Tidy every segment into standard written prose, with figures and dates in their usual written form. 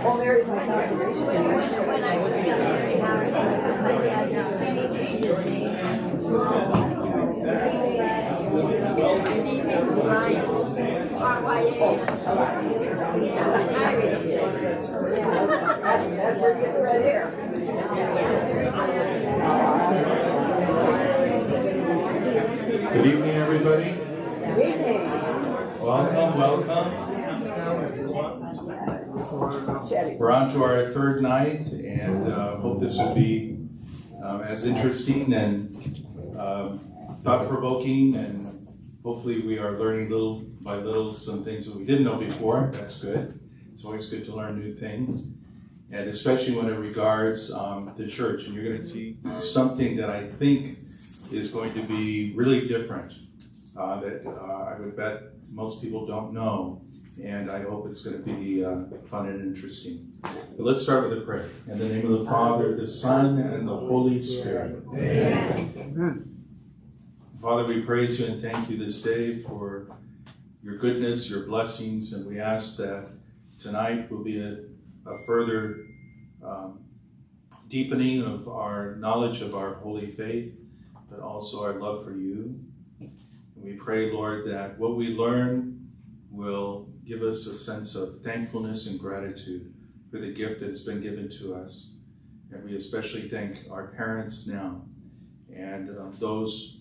Well, Mary's my confirmation. When I was younger, my dad just changed his name. My name is Ryan. That's where you get the red hair. Good evening, everybody. Good evening. Welcome. We're on to our third night, and hope this will be as interesting and thought-provoking, and hopefully we are learning little by little some things that we didn't know before. That's good. It's always good to learn new things, and especially when it regards the church. And you're going to see something that I think is going to be really different, that I would bet most people don't know. And I hope it's going to be fun and interesting. But let's start with a prayer. In the name of the Father, the Son, and the Holy Spirit. Amen. Father, we praise you and thank you this day for your goodness, your blessings, and we ask that tonight will be a further deepening of our knowledge of our holy faith, but also our love for you. And we pray, Lord, that what we learn will give us a sense of thankfulness and gratitude for the gift that has been given to us. And we especially thank our parents now and those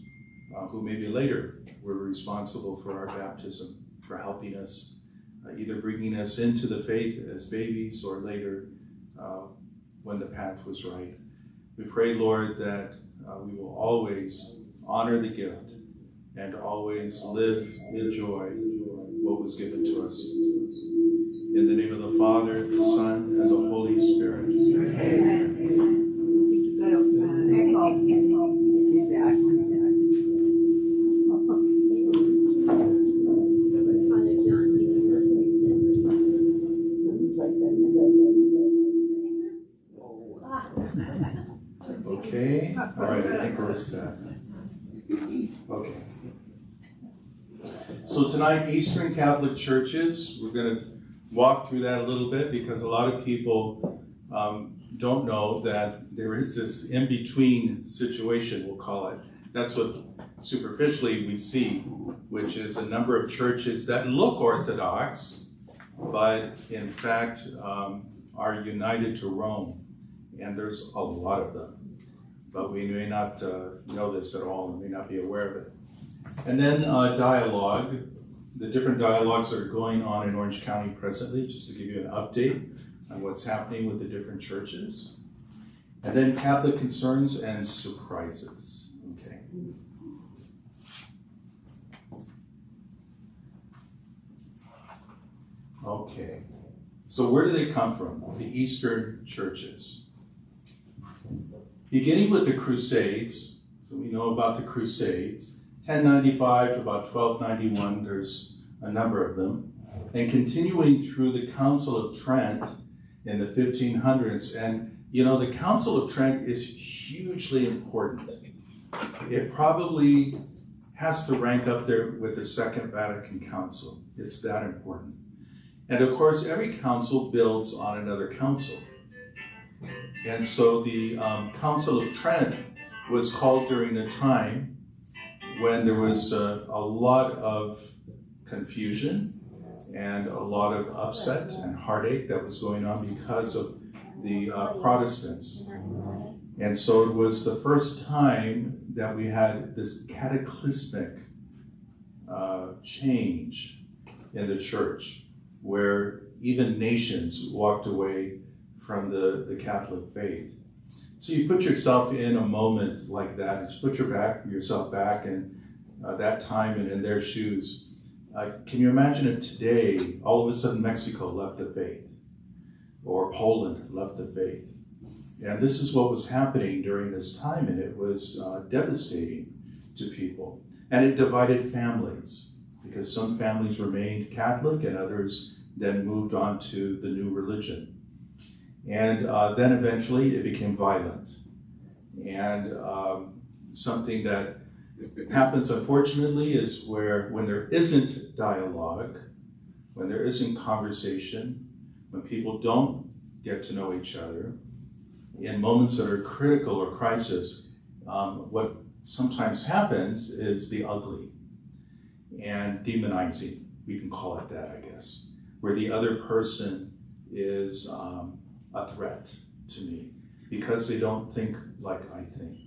who maybe later were responsible for our baptism, for helping us, either bringing us into the faith as babies or later when the path was right. We pray, Lord, that we will always honor the gift and always live in joy what was given to us. In the name of the Father, the Son, and the Holy Spirit. Amen. Okay, all right, I think we're set. Okay. So tonight, Eastern Catholic churches, we're going to walk through that a little bit because a lot of people don't know that there is this in-between situation, we'll call it. That's what superficially we see, which is a number of churches that look Orthodox, but in fact are united to Rome. And there's a lot of them. But we may not know this at all and may not be aware of it. And then dialogue, the different dialogues that are going on in Orange County presently, just to give you an update on what's happening with the different churches. And then Catholic concerns and surprises. Okay. Okay. So where do they come from? The Eastern churches. Beginning with the Crusades, so we know about the Crusades, 1095 to about 1291, there's a number of them, and continuing through the Council of Trent in the 1500s. And you know, the Council of Trent is hugely important. It probably has to rank up there with the Second Vatican Council. It's that important. And of course, every council builds on another council. And so the Council of Trent was called during a time when there was a lot of confusion and a lot of upset and heartache that was going on because of the Protestants. And so it was the first time that we had this cataclysmic change in the church, where even nations walked away from the Catholic faith. So you put yourself in a moment like that, and just put yourself back and that time and in their shoes. Can you imagine if today, all of a sudden, Mexico left the faith, or Poland left the faith? And this is what was happening during this time, and it was devastating to people. And it divided families, because some families remained Catholic and others then moved on to the new religion. And then eventually it became violent. And something that happens, unfortunately, is when there isn't dialogue, when there isn't conversation, when people don't get to know each other, in moments that are critical or crisis, what sometimes happens is the ugly and demonizing, we can call it that, I guess, where the other person is a threat to me because they don't think like I think.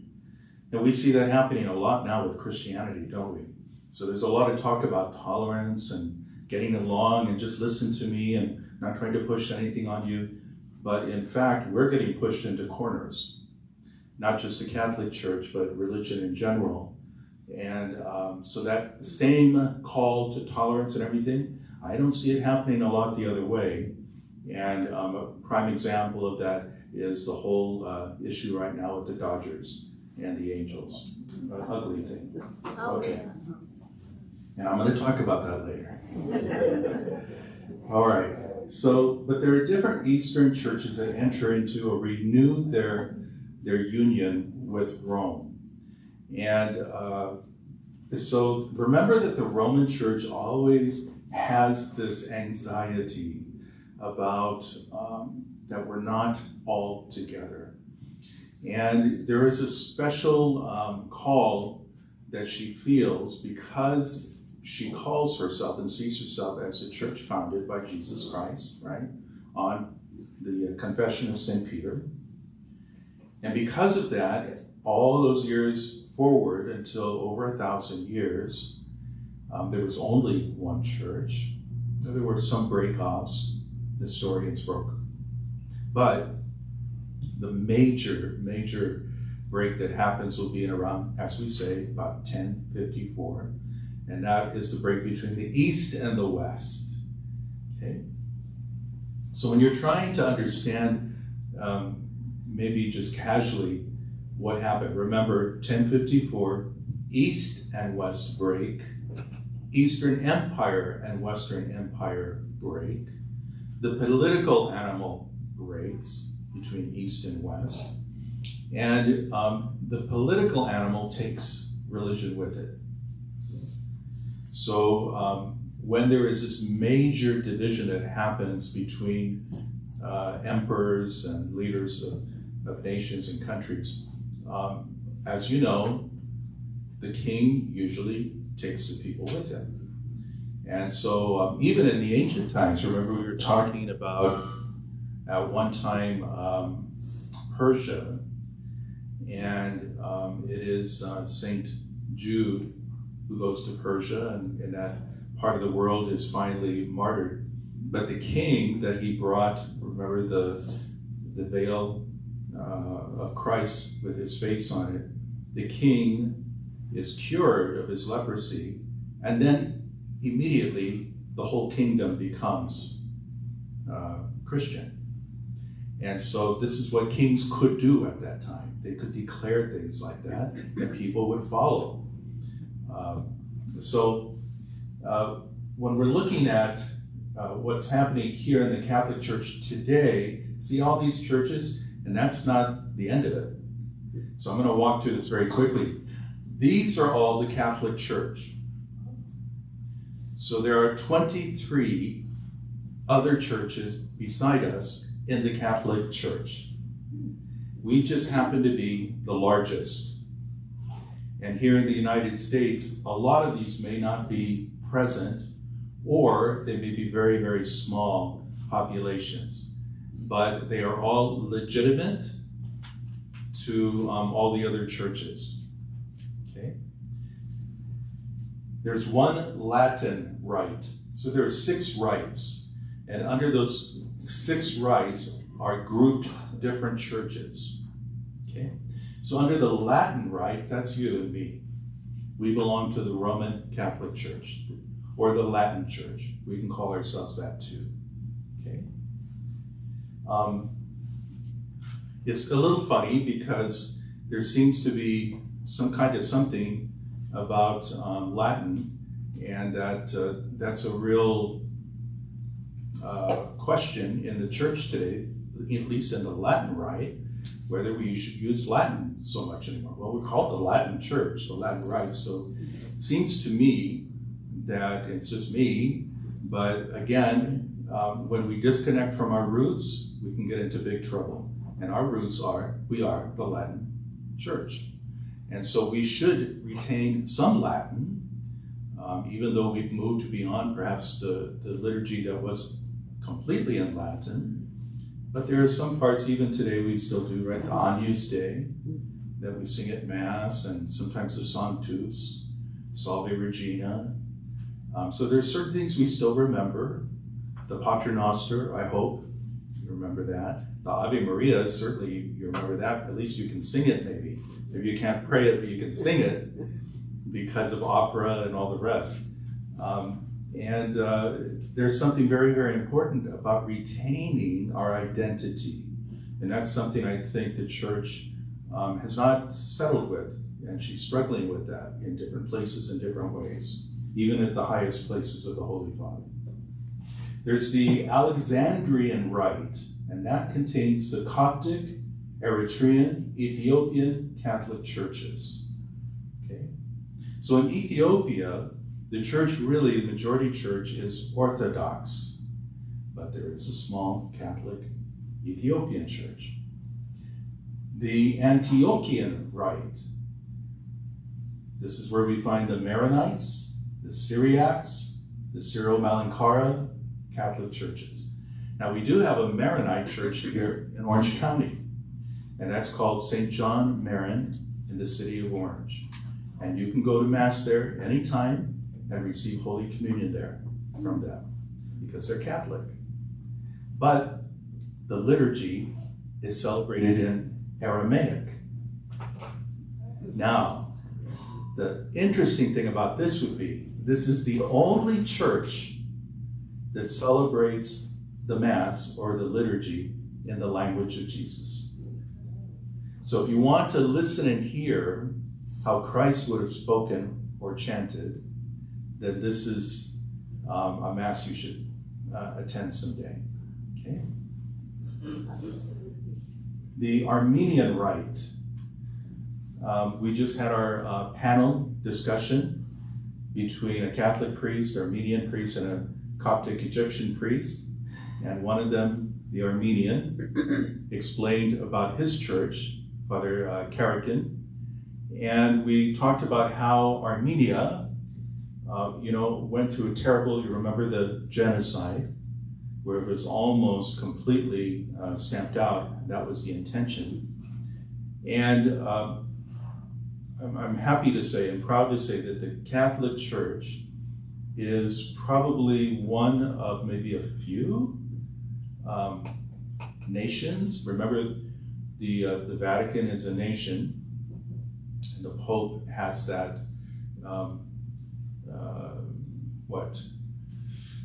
And we see that happening a lot now with Christianity, don't we? So there's a lot of talk about tolerance and getting along and just listen to me and not trying to push anything on you. But in fact, we're getting pushed into corners, not just the Catholic Church, but religion in general. And so that same call to tolerance and everything, I don't see it happening a lot the other way. And a prime example of that is the whole issue right now with the Dodgers and the Angels. Ugly thing. Okay. And I'm going to talk about that later. All right. So, but there are different Eastern churches that enter into or renew their union with Rome. And so remember that the Roman Church always has this anxiety about that we're not all together. And there is a special call that she feels because she calls herself and sees herself as a church founded by Jesus Christ, right? On the Confession of St. Peter. And because of that, all those years forward until over 1,000 years, there was only one church. There were some break-offs, historians broke. But the major break that happens will be in around, as we say, about 1054. And that is the break between the East and the West. Okay? So when you're trying to understand, maybe just casually, what happened, remember 1054, East and West break, Eastern Empire and Western Empire break, the political animal breaks between East and West, and the political animal takes religion with it. So when there is this major division that happens between emperors and leaders of nations and countries, as you know, the king usually takes the people with him. And so even in the ancient times, remember we were talking about at one time Persia, and it is Saint Jude who goes to Persia, and in that part of the world is finally martyred. But the king that he brought, remember the veil of Christ with his face on it, the king is cured of his leprosy, and then immediately the whole kingdom becomes Christian. And so this is what kings could do at that time. They could declare things like that, and people would follow. When we're looking at what's happening here in the Catholic Church today, see all these churches, and that's not the end of it. So I'm going to walk through this very quickly. These are all the Catholic Church. So there are 23 other churches beside us in the Catholic Church. We just happen to be the largest. And here in the United States, a lot of these may not be present, or they may be very, very small populations. But they are all legitimate to all the other churches. Okay? There's one Latin rite. So there are 6 rites. And under those 6 rites are grouped different churches. Okay? So under the Latin rite, that's you and me. We belong to the Roman Catholic Church, or the Latin Church. We can call ourselves that too. Okay. It's a little funny because there seems to be some kind of something about Latin, and that's a real question in the church today, at least in the Latin Rite, whether we should use Latin so much anymore. Well, we call it the Latin Church, the Latin Rite, so it seems to me that it's just me, but again, when we disconnect from our roots, we can get into big trouble. And our roots we are the Latin Church. And so we should retain some Latin, even though we've moved beyond perhaps the liturgy that was completely in Latin. But there are some parts, even today, we still do, right? The Agnus Dei, that we sing at Mass, and sometimes the Sanctus, Salve Regina. So there's certain things we still remember. The Pater Noster, I hope you remember that. The Ave Maria, certainly you remember that. At least you can sing it, maybe. Maybe you can't pray it, but you can sing it because of opera and all the rest. There's something very, very important about retaining our identity. And that's something I think the church has not settled with. And she's struggling with that in different places in different ways, even at the highest places of the Holy Father. There's the Alexandrian Rite, and that contains the Coptic, Eritrean, Ethiopian Catholic churches. Okay? So in Ethiopia, the church really, the majority church, is Orthodox, but there is a small Catholic Ethiopian church. The Antiochian Rite, this is where we find the Maronites, the Syriacs, the Syro-Malankara Catholic churches. Now we do have a Maronite church here in Orange County, and that's called St. John Maron in the city of Orange. And you can go to Mass there anytime and receive Holy Communion there from them, because they're Catholic. But the liturgy is celebrated in Aramaic. Now, the interesting thing about this would be, this is the only church that celebrates the Mass or the liturgy in the language of Jesus. So if you want to listen and hear how Christ would have spoken or chanted, then this is a Mass you should attend someday. Okay? The Armenian Rite. We just had our panel discussion between a Catholic priest, Armenian priest, and a Coptic Egyptian priest. And one of them, the Armenian, explained about his church, Father Karakin. And we talked about how Armenia, went through a terrible, you remember the genocide, where it was almost completely stamped out. That was the intention. And I'm happy to say and proud to say that the Catholic Church is probably one of maybe a few nations. Remember, the Vatican is a nation, and the Pope has that,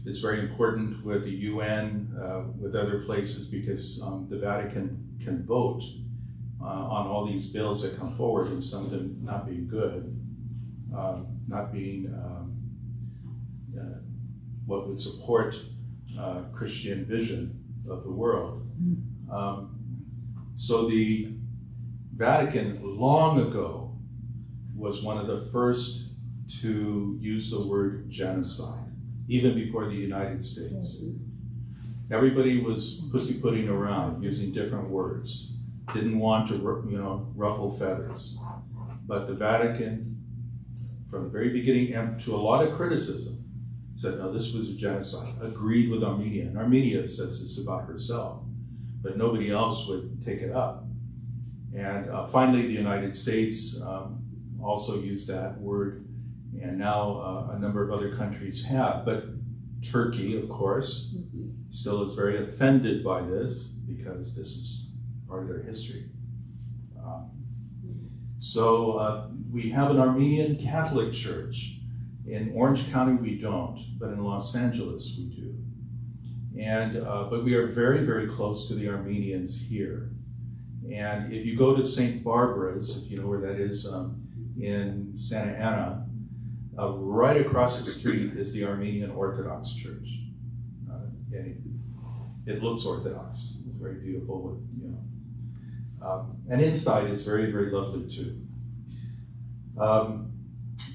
it's very important with the UN, with other places, because the Vatican can vote on all these bills that come forward, and some of them not being good, not being what would support Christian vision of the world. So the Vatican long ago was one of the first to use the word genocide, even before the United States. Everybody was pussyfooting around using different words, didn't want to ruffle feathers. But the Vatican, from the very beginning, and to a lot of criticism, said, no, this was a genocide, agreed with Armenia. And Armenia says this about herself, but nobody else would take it up. And finally, the United States also used that word, and now a number of other countries have. But Turkey, of course, still is very offended by this, because this is part of their history. So we have an Armenian Catholic church. In Orange County we don't, but in Los Angeles we do. And but we are very, very close to the Armenians here. And if you go to St. Barbara's, if you know where that is, in Santa Ana, right across the street is the Armenian Orthodox Church. And it looks Orthodox. It's very beautiful, with, you know. And inside is very, very lovely too.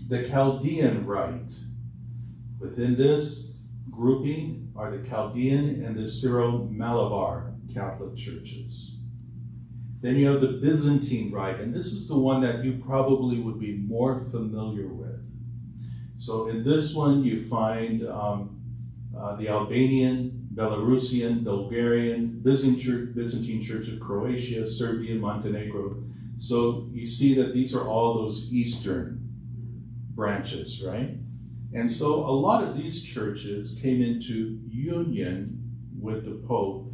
The Chaldean Rite. Within this grouping are the Chaldean and the Syro-Malabar Catholic churches. Then you have the Byzantine Rite, and this is the one that you probably would be more familiar with. So in this one you find the Albanian, Belarusian, Bulgarian, Byzantine Church of Croatia, Serbia, Montenegro. So you see that these are all those Eastern branches, right? And so a lot of these churches came into union with the Pope,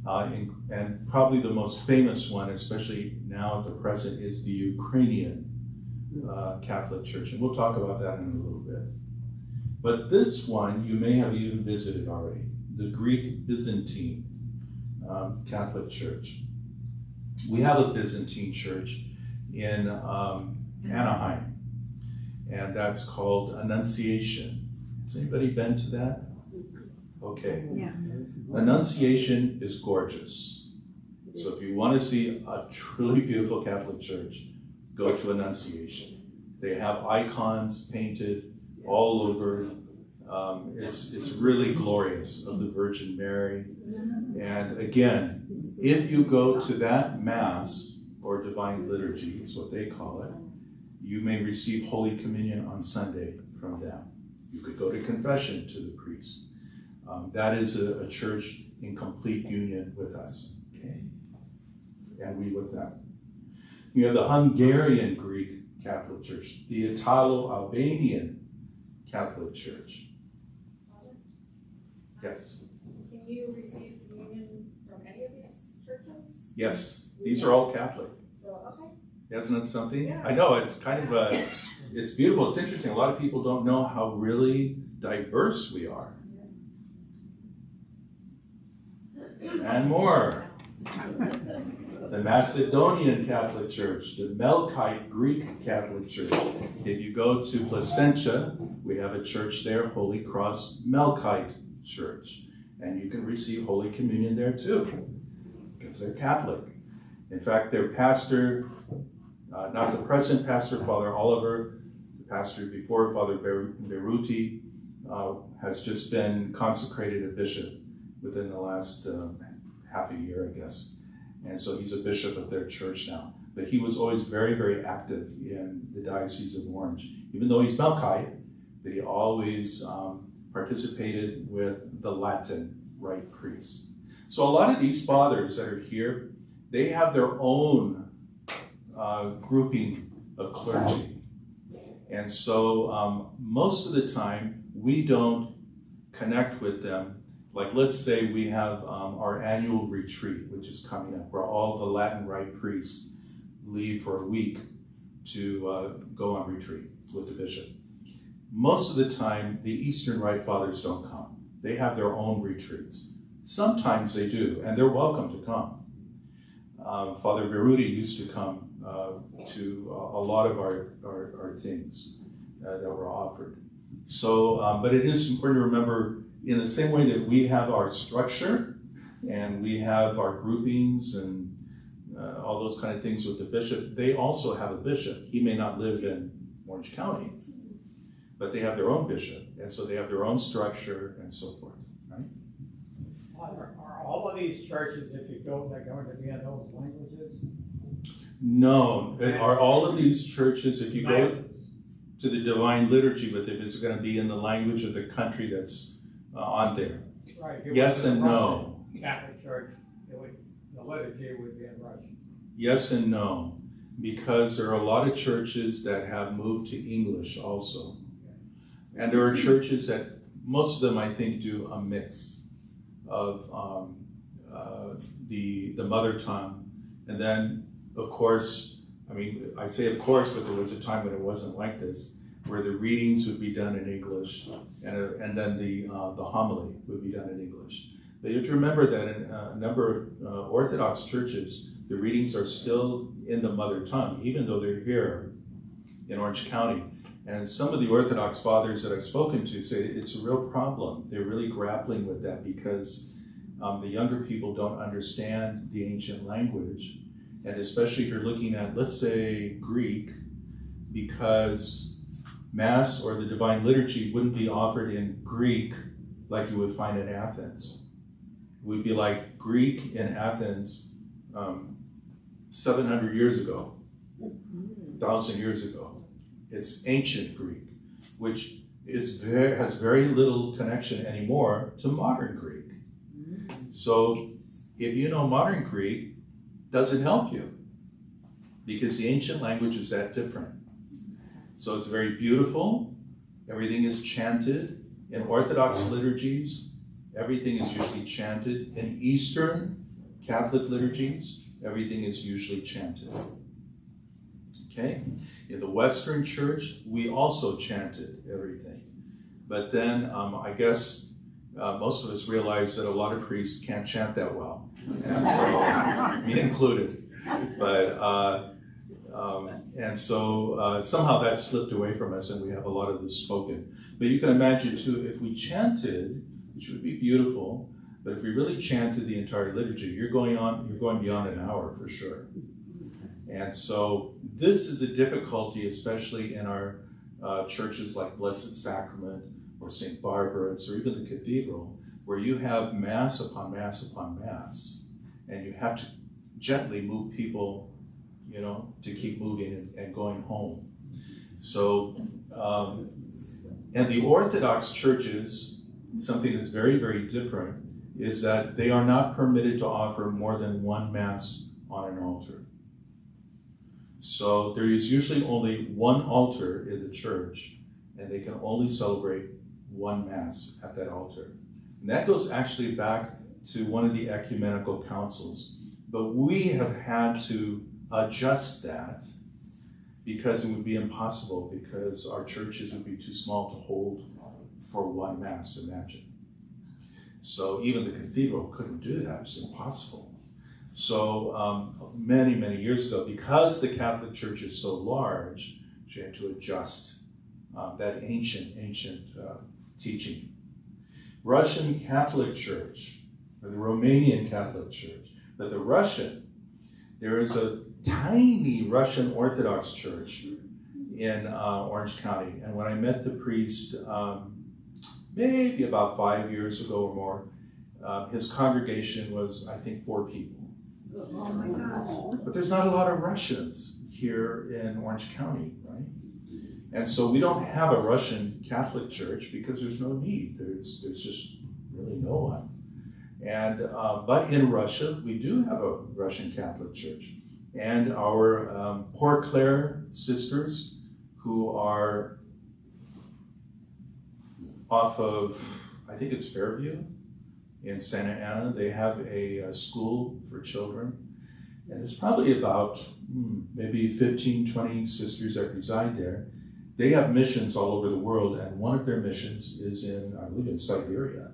and probably the most famous one, especially now at the present, is the Ukrainian Catholic Church. And we'll talk about that in a little bit. But this one you may have even visited already, the Greek Byzantine Catholic Church. We have a Byzantine church in Anaheim, and that's called Annunciation. Has anybody been to that? Okay. Yeah. Annunciation is gorgeous. So if you want to see a truly beautiful Catholic church, go to Annunciation. They have icons painted all over. It's really glorious, of the Virgin Mary. And again, if you go to that Mass, or Divine Liturgy is what they call it, you may receive Holy Communion on Sunday from them. You could go to confession to the priest. That is a church in complete union with us, okay? And we with them. You have the Hungarian Greek Catholic Church, the Italo-Albanian Catholic Church. Yes? Can you receive communion from any of these churches? Yes, these are all Catholic. So, okay. Isn't that something? Yeah. I know, it's kind of it's beautiful, it's interesting. A lot of people don't know how really diverse we are. And more. The Macedonian Catholic Church, the Melkite Greek Catholic Church. If you go to Placentia, we have a church there, Holy Cross Melkite Church. And you can receive Holy Communion there too, because they're Catholic. In fact, their pastor, not the present pastor, Father Oliver, the pastor before, Father Beruti, has just been consecrated a bishop within the last half a year, I guess. And so he's a bishop of their church now. But he was always very, very active in the Diocese of Orange. Even though he's Melkite, but he always participated with the Latin Rite priests. So a lot of these fathers that are here, they have their own grouping of clergy. And so most of the time, we don't connect with them. Like, let's say we have our annual retreat, which is coming up, where all the Latin Rite priests leave for a week to go on retreat with the bishop. Most of the time, the Eastern Rite fathers don't come. They have their own retreats. Sometimes they do, and they're welcome to come. Father Beruti used to come to a lot of our things that were offered. So, but it is important to remember, in the same way that we have our structure and we have our groupings and all those kind of things with the bishop, they also have a bishop. He may not live in Orange County, but they have their own bishop, and so they have their own structure and so forth, right? Are all of these churches, if you go, they're going to be in those languages? No. Are all of these churches, if you go to the Divine Liturgy with it, is it going to be in the language of the country that's on there? Right. Yes and no. Catholic Church, the liturgy would be in Russian. Yes and no, because there are a lot of churches that have moved to English also. And there are churches that, most of them I think, do a mix of the mother tongue. And then, of course, I mean, I say of course, but there was a time when it wasn't like this, where the readings would be done in English, and then the homily would be done in English. But you have to remember that in a number of Orthodox churches, the readings are still in the mother tongue, even though they're here in Orange County. And some of the Orthodox fathers that I've spoken to say it's a real problem. They're really grappling with that because the younger people don't understand the ancient language. And especially if you're looking at, let's say, Greek, because Mass or the Divine Liturgy wouldn't be offered in Greek like you would find in Athens. It would be like Greek in Athens 700 years ago, 1,000 years ago. It's ancient Greek, which has very little connection anymore to modern Greek. So if you know modern Greek, doesn't help you because the ancient language is that different. So it's very beautiful. Everything is chanted. In Orthodox liturgies, everything is usually chanted. In Eastern Catholic liturgies, everything is usually chanted. Okay? In the Western Church, we also chanted everything. But then I guess most of us realize that a lot of priests can't chant that well. And so, me included. But, and so somehow that slipped away from us and we have a lot of this spoken. But you can imagine too, if we chanted, which would be beautiful, but if we really chanted the entire liturgy, you're going beyond an hour for sure. And so this is a difficulty, especially in our churches like Blessed Sacrament or St. Barbara's or even the cathedral, where you have Mass upon Mass upon Mass, and you have to gently move people, you know, to keep moving and going home. So, and the Orthodox churches, something that's very, very different is that they are not permitted to offer more than one Mass on an altar. So there is usually only one altar in the church, and they can only celebrate one Mass at that altar. And that goes actually back to one of the ecumenical councils. But we have had to adjust that because it would be impossible, because our churches would be too small to hold for one Mass, imagine. So even the cathedral couldn't do that, it's impossible. So many, many years ago, because the Catholic Church is so large, she had to adjust that ancient teaching. Russian Catholic Church, or the Romanian Catholic Church, but the Russian, there is a tiny Russian Orthodox church in Orange County. And when I met the priest, maybe about 5 years ago or more, his congregation was, I think, 4 people. Oh my gosh. But there's not a lot of Russians here in Orange County, right? And so we don't have a Russian Catholic church because there's no need. There's just really no one. And but in Russia, we do have a Russian Catholic church. And our Poor Clare sisters, who are off of, I think it's Fairview in Santa Ana, they have a school for children. And there's probably about maybe 15, 20 sisters that reside there. They have missions all over the world, and one of their missions is in, I believe, in Siberia.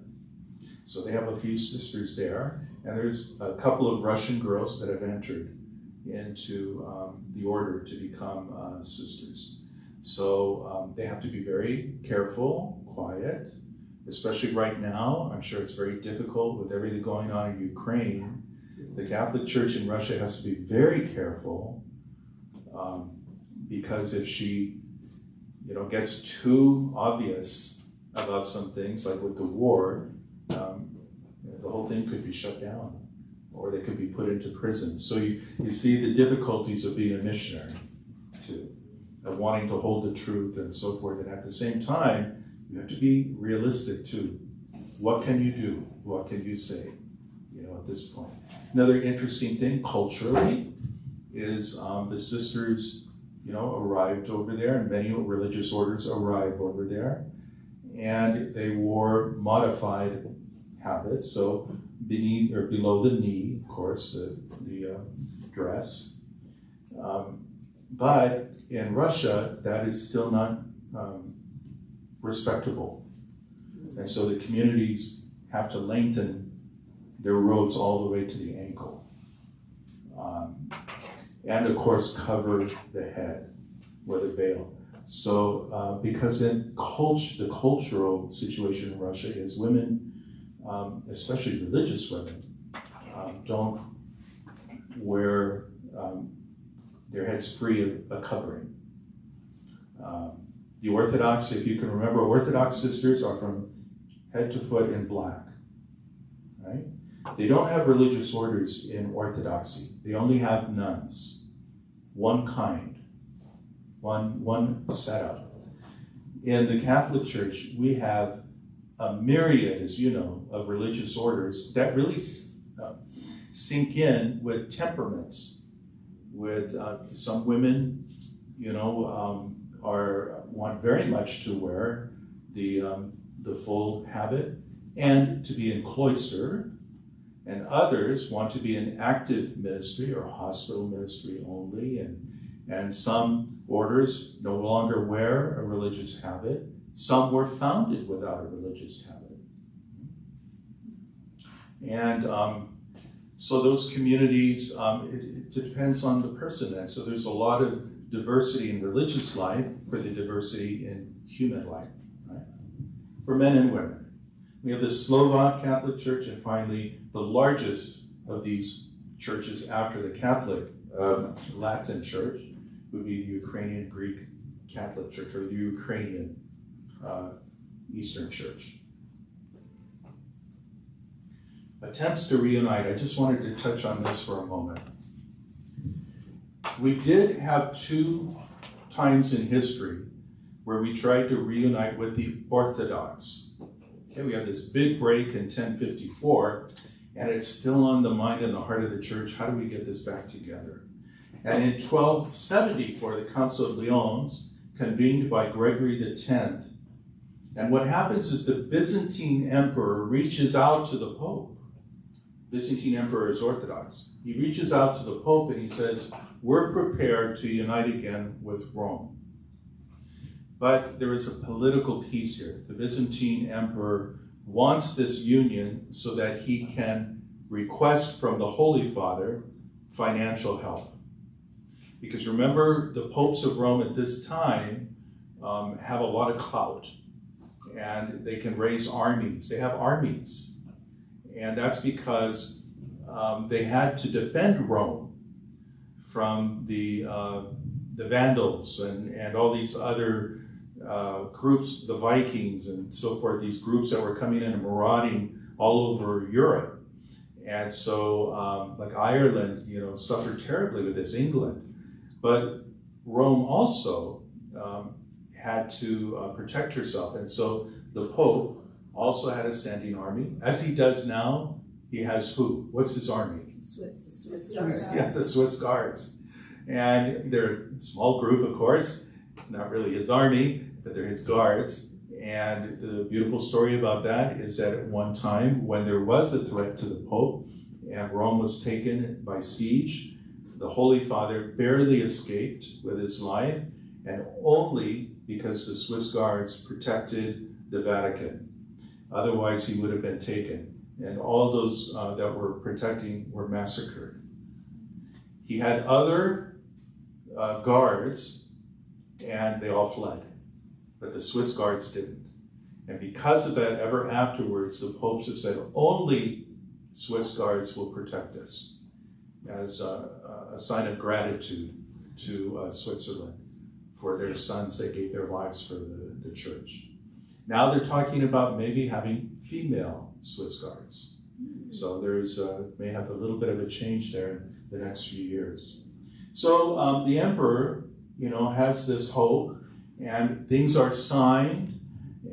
So they have a few sisters there, and there's a couple of Russian girls that have entered into the order to become sisters. So they have to be very careful, quiet, especially right now. I'm sure it's very difficult with everything going on in Ukraine. The Catholic Church in Russia has to be very careful because if she, gets too obvious about some things, like with the war, the whole thing could be shut down, or they could be put into prison. So you see the difficulties of being a missionary, too, of wanting to hold the truth and so forth. And at the same time, you have to be realistic, too. What can you do? What can you say, at this point? Another interesting thing, culturally, is the sisters, arrived over there, and many religious orders arrived over there, and they wore modified habits, so beneath or below the knee, of course, the dress. But in Russia, that is still not respectable. And so the communities have to lengthen their robes all the way to the ankle. And of course, cover the head with a veil. So, because in the cultural situation in Russia is women, especially religious women, don't wear their heads free of a covering. The Orthodox, if you can remember, Orthodox sisters are from head to foot in black, right? They don't have religious orders in Orthodoxy. They only have nuns, one kind, one setup. In the Catholic Church, we have a myriad, as you know, of religious orders that really sink in with temperaments. With some women, want very much to wear the full habit and to be in cloister, and others want to be in active ministry or hospital ministry only, and some orders no longer wear a religious habit. Some were founded without a religious habit. And so those communities, it depends on the person then. So there's a lot of diversity in religious life for the diversity in human life, right? For men and women. We have the Slovak Catholic Church, and finally, the largest of these churches after the Catholic Latin Church would be the Ukrainian Greek Catholic Church, or the Ukrainian Eastern Church. Attempts to reunite. I just wanted to touch on this for a moment. We did have 2 times in history where we tried to reunite with the Orthodox. Okay, we have this big break in 1054, and it's still on the mind and the heart of the church. How do we get this back together? And in 1274, the Council of Lyons, convened by Gregory X, and what happens is the Byzantine emperor reaches out to the Pope. Byzantine emperor is Orthodox. He reaches out to the Pope and he says, we're prepared to unite again with Rome. But there is a political piece here. The Byzantine emperor wants this union so that he can request from the Holy Father financial help. Because remember, the popes of Rome at this time have a lot of clout, and they can raise armies. They have armies. And that's because they had to defend Rome from the Vandals and all these other groups, the Vikings and so forth, these groups that were coming in and marauding all over Europe. And so, like Ireland, suffered terribly with this, England. But Rome also had to protect herself. And so the Pope also had a standing army. As he does now, he has who? What's his army? Swiss Guards. Yeah, the Swiss Guards. And they're a small group, of course, not really his army, but they're his guards. And the beautiful story about that is that at one time, when there was a threat to the Pope and Rome was taken by siege, the Holy Father barely escaped with his life, and only because the Swiss Guards protected the Vatican. Otherwise, he would have been taken. And all those that were protecting were massacred. He had other guards, and they all fled. But the Swiss Guards didn't. And because of that, ever afterwards, the popes have said, only Swiss Guards will protect us, as a sign of gratitude to Switzerland for their sons that gave their lives for the church. Now they're talking about maybe having female Swiss Guards. So there's may have a little bit of a change there in the next few years. So the emperor, has this hope, and things are signed,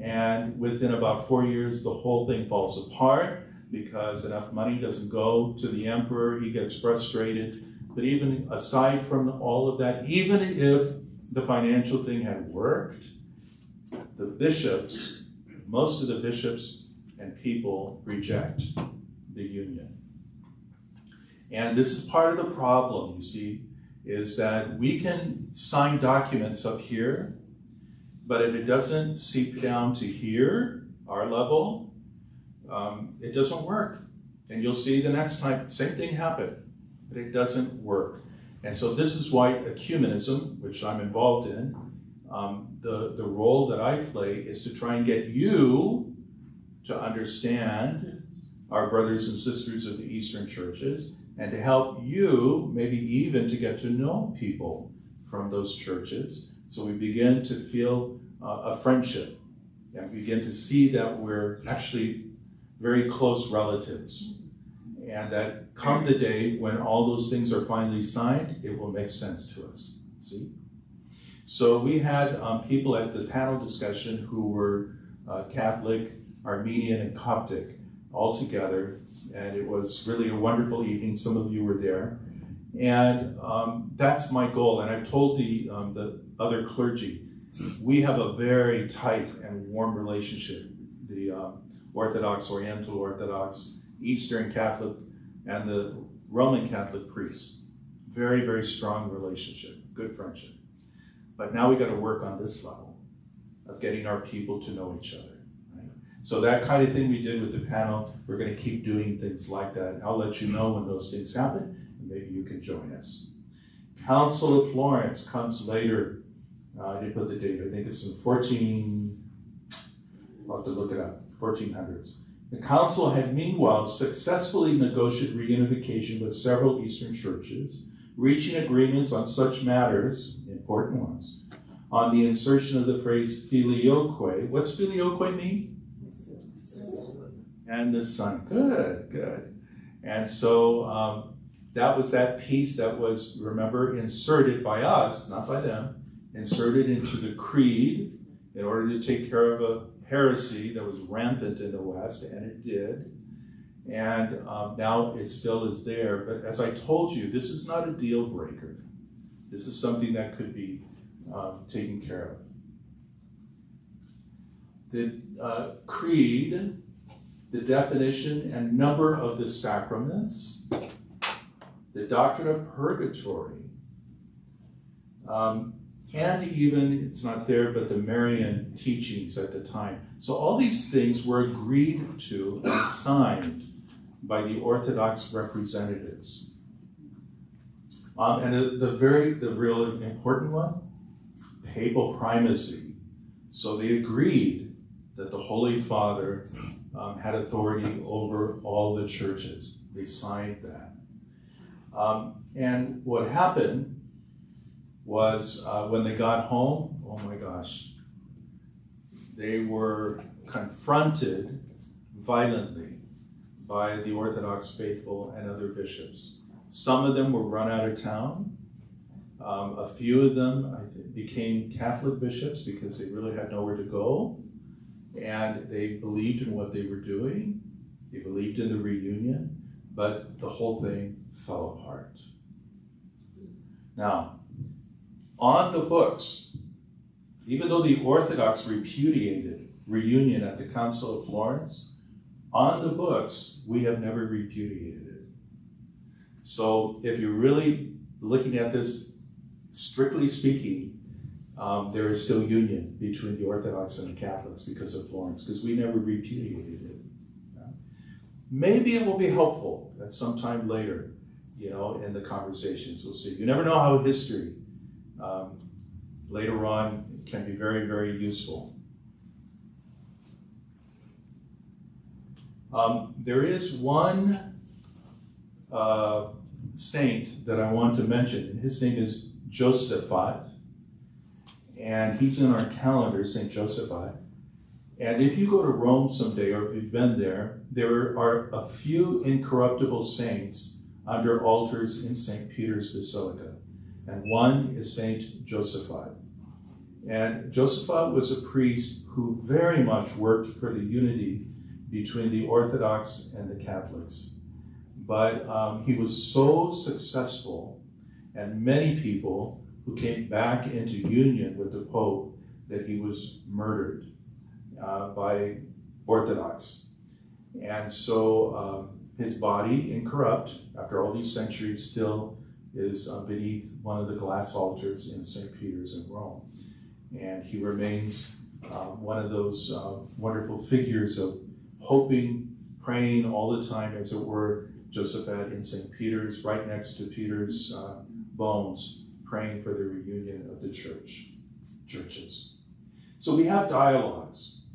and within about 4 years, the whole thing falls apart because enough money doesn't go to the emperor. He gets frustrated. But even aside from all of that, even if the financial thing had worked, the bishops, most of the bishops and people reject the union. And this is part of the problem, you see. is that we can sign documents up here, but if it doesn't seep down to here, our level, it doesn't work. And you'll see the next time, same thing happen, but it doesn't work. And so this is why ecumenism, which I'm involved in, the role that I play is to try and get you to understand our brothers and sisters of the Eastern churches, and to help you maybe even to get to know people from those churches. So we begin to feel a friendship and begin to see that we're actually very close relatives. And that come the day when all those things are finally signed, it will make sense to us, see? So we had people at the panel discussion who were Catholic, Armenian, and Coptic all together, and it was really a wonderful evening. Some of you were there. And that's my goal, and I've told the other clergy, we have a very tight and warm relationship. The Orthodox, Oriental Orthodox, Eastern Catholic, and the Roman Catholic priests. Very, very strong relationship, good friendship. But now we got to work on this level of getting our people to know each other. Right? So that kind of thing we did with the panel, we're going to keep doing things like that. I'll let you know when those things happen, and maybe you can join us. Council of Florence comes later. I didn't put the date. I think it's in I'll have to look it up, 1400s. The council had meanwhile successfully negotiated reunification with several Eastern churches, reaching agreements on such matters, important ones, on the insertion of the phrase filioque. What's filioque mean? And the Son. Good, good. And so that was that piece that was, remember, inserted by us, not by them, inserted into the creed in order to take care of a heresy that was rampant in the West, and it did. And now it still is there. But as I told you, this is not a deal breaker. This is something that could be taken care of. The creed, the definition and number of the sacraments, the doctrine of purgatory, and even, it's not there, but the Marian teachings at the time. So all these things were agreed to and signed by the Orthodox representatives. And the real important one, papal primacy. So they agreed that the Holy Father had authority over all the churches. They signed that. And what happened was when they got home, oh my gosh, they were confronted violently by the Orthodox faithful and other bishops. Some of them were run out of town. A few of them, I think, became Catholic bishops because they really had nowhere to go. And they believed in what they were doing. They believed in the reunion, but the whole thing fell apart. Now, on the books, even though the Orthodox repudiated reunion at the Council of Florence, on the books, we have never repudiated it. So if you're really looking at this, strictly speaking, there is still union between the Orthodox and the Catholics because of Florence, because we never repudiated it. Maybe it will be helpful at some time later, in the conversations. We'll see. You never know how history later on can be very, very useful. There is one saint that I want to mention, and his name is Josaphat, and he's in our calendar, St. Josaphat. And if you go to Rome someday, or if you've been there are a few incorruptible saints under altars in St. Peter's Basilica. And one is St. Josaphat. And Josaphat was a priest who very much worked for the unity between the Orthodox and the Catholics. But he was so successful, and many people who came back into union with the Pope, that he was murdered by Orthodox. And so his body, incorrupt, after all these centuries, still is beneath one of the glass altars in St. Peter's in Rome. And he remains one of those wonderful figures of hoping, praying all the time, as it were, Josephat in St. Peter's, right next to Peter's bones, praying for the reunion of the churches. So we have dialogues.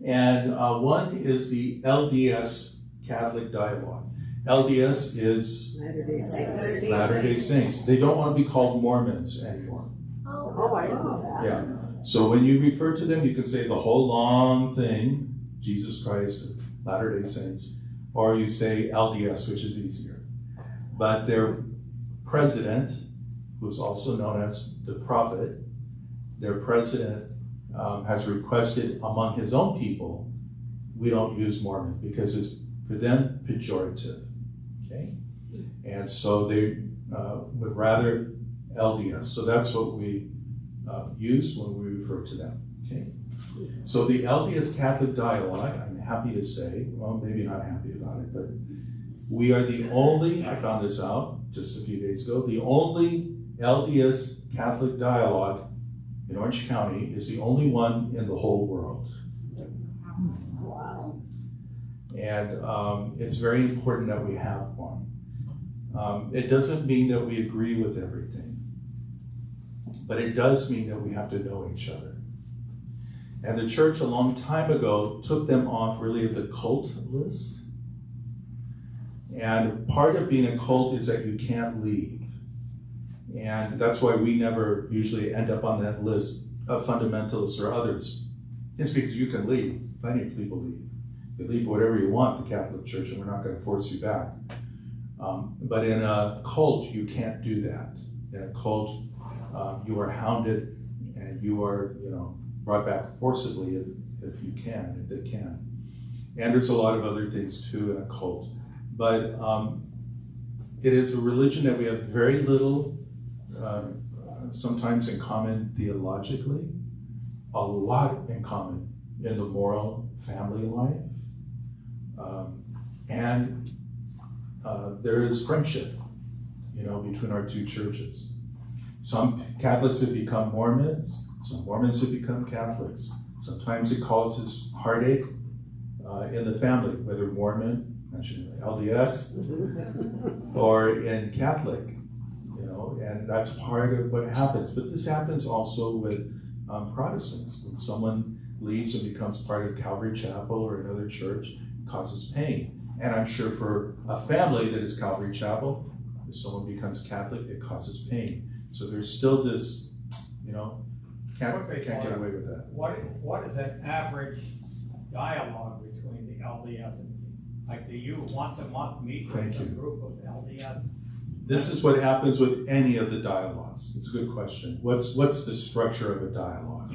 And one is the LDS Catholic Dialogue. LDS is Latter-day Saints. Latter-day Saints. They don't want to be called Mormons anymore. Oh, I know that. Yeah. So when you refer to them, you can say the whole long thing, Jesus Christ, Latter-day Saints, or you say LDS, which is easier. But their president, who's also known as the prophet, their president has requested among his own people, we don't use Mormon because it's for them pejorative. Okay? And so they would rather LDS. So that's what we use when we refer to them. Okay? So the LDS Catholic Dialogue, I'm happy to say, well, maybe not happy about it, but we are the only, I found this out just a few days ago, the only LDS Catholic Dialogue in Orange County is the only one in the whole world. Wow. And it's very important that we have one. It doesn't mean that we agree with everything, but it does mean that we have to know each other. And the church a long time ago took them off really of the cult list. And part of being a cult is that you can't leave. And that's why we never usually end up on that list of fundamentalists or others. It's because you can leave. Plenty of people leave. You leave whatever you want, the Catholic Church, and we're not going to force you back. But in a cult, you can't do that. In a cult, you are hounded and you are, brought back forcibly if you can, if they can. And there's a lot of other things too in a cult. But it is a religion that we have very little, sometimes in common theologically, a lot in common in the moral family life. And there is friendship, between our two churches. Some Catholics have become Mormons, some Mormons have become Catholics. Sometimes it causes heartache in the family, whether Mormon, mentioned LDS, or in Catholic, and that's part of what happens. But this happens also with Protestants. When someone leaves and becomes part of Calvary Chapel or another church, it causes pain. And I'm sure for a family that is Calvary Chapel, if someone becomes Catholic, it causes pain. So there's still this, can't get away with that. What is an average dialogue between the LDS and, do you once a month meet with a group of LDS? This is what happens with any of the dialogues. It's a good question. What's the structure of a dialogue?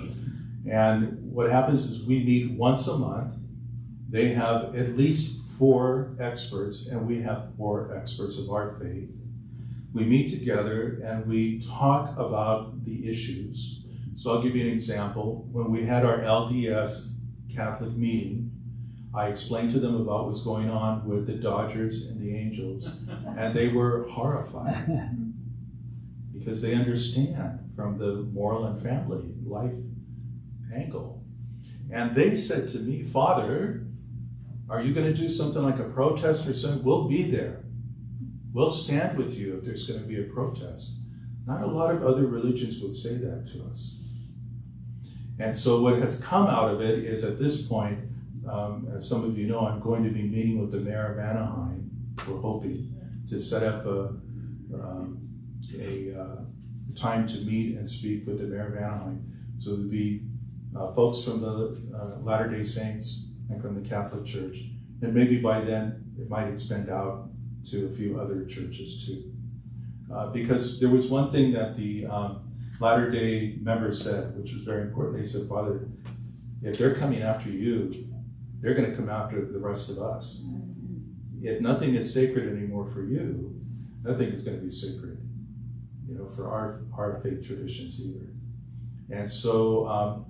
And what happens is we meet once a month. They have at least 4 experts, and we have 4 experts of our faith. We meet together and we talk about the issues. So I'll give you an example. When we had our LDS Catholic meeting, I explained to them about what's going on with the Dodgers and the Angels, and they were horrified because they understand from the moral and family life angle. And they said to me, Father, are you going to do something like a protest or something? We'll be there. We'll stand with you if there's going to be a protest. Not a lot of other religions would say that to us. And so what has come out of it is, at this point, as some of you know, I'm going to be meeting with the mayor of Anaheim. We're hoping to set up a time to meet and speak with the mayor of Anaheim. So there'll be folks from the Latter-day Saints and from the Catholic Church. And maybe by then it might extend out to a few other churches too. Because there was one thing that the Latter-day members said, which was very important. They said, Father, if they're coming after you, they're going to come after the rest of us. If nothing is sacred anymore for you, nothing is going to be sacred, for our faith traditions either. And so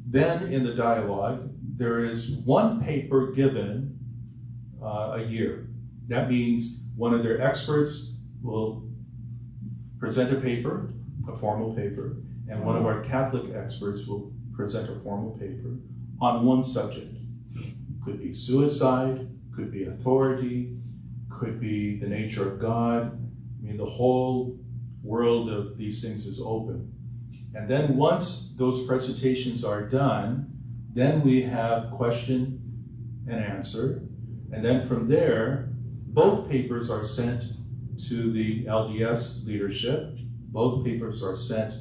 then in the dialogue, there is one paper given a year. That means one of their experts will present a paper, a formal paper, and one of our Catholic experts will present a formal paper on one subject. Could be suicide, could be authority, could be the nature of God. I mean, the whole world of these things is open. And then once those presentations are done, then we have question and answer. And then from there, both papers are sent to the LDS leadership. Both papers are sent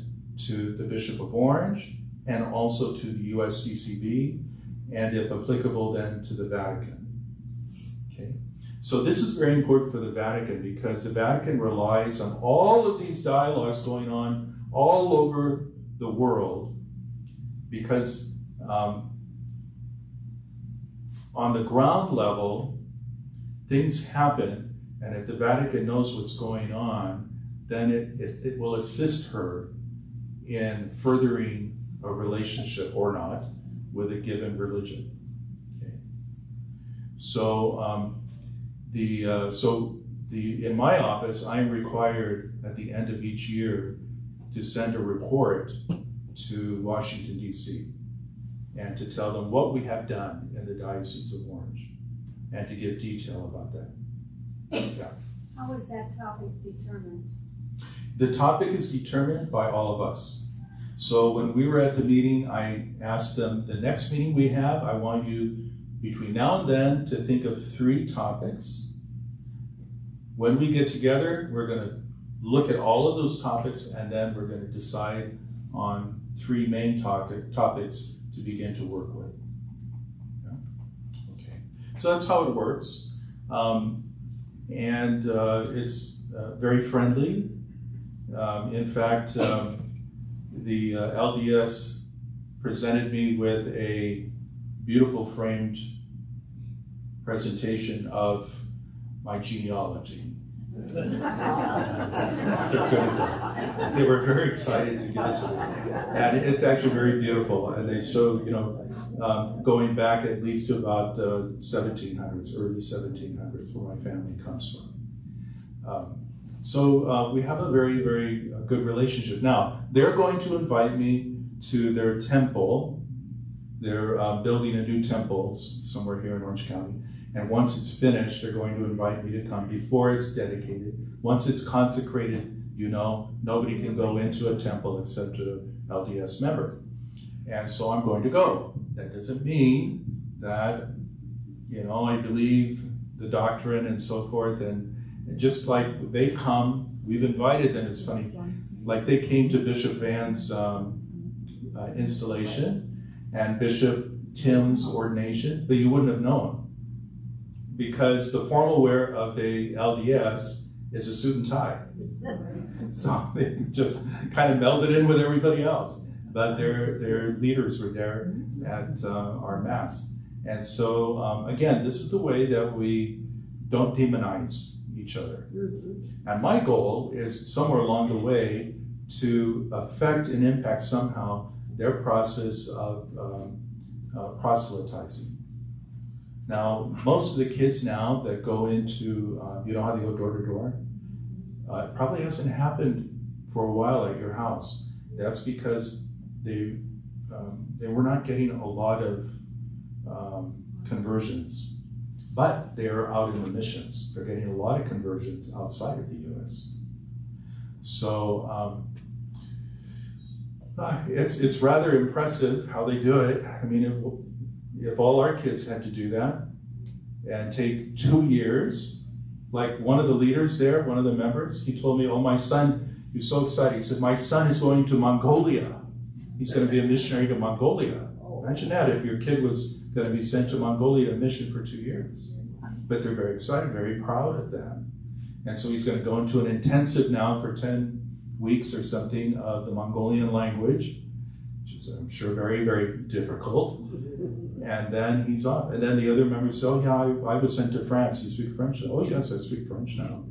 to the Bishop of Orange and also to the USCCB, and if applicable, then to the Vatican. Okay. So this is very important for the Vatican because the Vatican relies on all of these dialogues going on all over the world because on the ground level, things happen, and if the Vatican knows what's going on, then it will assist her in furthering a relationship or not with a given religion. Okay. So in my office, I am required at the end of each year to send a report to Washington, D.C. and to tell them what we have done in the Diocese of Orange and to give detail about that. Yeah. How is that topic determined? The topic is determined by all of us. So when we were at the meeting, I asked them, the next meeting we have, I want you between now and then to think of 3 topics. When we get together, we're going to look at all of those topics, and then we're going to decide on 3 main topics to begin to work with. Yeah? Okay. So that's how it works. It's very friendly. In fact, the LDS presented me with a beautiful framed presentation of my genealogy. So good. They were very excited to give it to me. And it's actually very beautiful. And they show, going back at least to about 1700s, early 1700s, where my family comes from. So we have a very, very good relationship. Now, they're going to invite me to their temple. They're building a new temple somewhere here in Orange County. And once it's finished, they're going to invite me to come before it's dedicated. Once it's consecrated, nobody can go into a temple except an LDS member. And so I'm going to go. That doesn't mean that, I believe the doctrine and so forth. And just like they come, we've invited them. It's funny, like they came to Bishop Van's installation and Bishop Tim's ordination, but you wouldn't have known because the formal wear of a LDS is a suit and tie. So they just kind of melded in with everybody else. But their leaders were there at our Mass. And so, again, this is the way that we don't demonize each other. And my goal is somewhere along the way to affect and impact somehow their process of proselytizing. Now, most of the kids now that go into, how they go door to door? It probably hasn't happened for a while at your house. That's because they were not getting a lot of conversions, but they are out in the missions. They're getting a lot of conversions outside of the U.S. So it's rather impressive how they do it. I mean, if all our kids had to do that and take 2 years, like one of the leaders there, one of the members, he told me, oh, my son, he was so excited. He said, my son is going to Mongolia. He's going to be a missionary to Mongolia. Imagine that if your kid was going to be sent to Mongolia to mission for 2 years. But they're very excited, very proud of that. And so he's going to go into an intensive now for 10 weeks or something of the Mongolian language, which is, I'm sure, very, very difficult. And then he's off. And then the other members say, oh, yeah, I was sent to France. You speak French? Oh, yes, I speak French now.